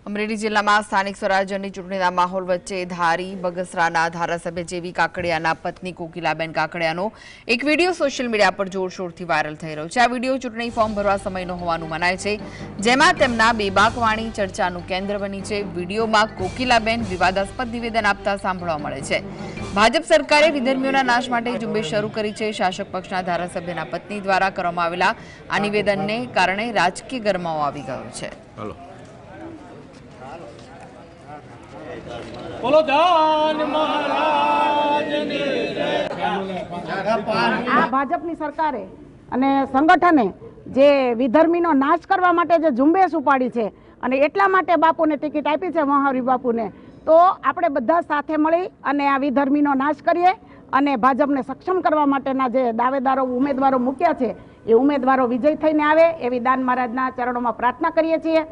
અમરેલી જિલ્લામાં સ્થાનિક સ્વરાજ્યની ચૂંટણીના માહોલ વચ્ચે ધારી બગસરાના ધારાસભ્ય જેવી કાકડિયાના પત્ની કોકિલાબેન કાકડિયાનો એક વિડીયો સોશિયલ મીડિયા પર જોરશોરથી વાયરલ થઈ રહ્યો છે। આ વિડીયો ચૂંટણી ફોર્મ ભરવા સમયનો હોવાનું મનાય છે, જેમાં તેમના બેબાક વાણી ચર્ચાનું કેન્દ્ર બની છે। વિડીયોમાં કોકિલાબેન વિવાદાસ્પદ નિવેદન આપતા સાંભળવા મળે છે। ભાજપ સરકારે વિધર્મીઓના નાશ માટે ઝુંબેશ શરૂ કરી છે। શાસક પક્ષના ધારાસભ્યના પત્ની દ્વારા કરવામાં આવેલા આ નિવેદનને કારણે રાજકીય ગરમાવો આવી ગયો છે। બોલો જાન મહારાજની આ ભાજપની સરકારે અને સંગઠને જે વિધર્મીનો નાશ કરવા માટે જે ઝુંબેશ ઉપાડી છે અને એટલા માટે બાપુને ટિકિટ આપી છે, મહાવીર બાપુને, તો આપણે બધા સાથે મળી અને આ વિધર્મીનો નાશ કરીએ અને ભાજપને સક્ષમ કરવા માટેના જે દાવેદારો ઉમેદવારો મૂક્યા છે એ ઉમેદવારો વિજય થઈને આવે એવી દાન મહારાજના ચરણોમાં પ્રાર્થના કરીએ છીએ।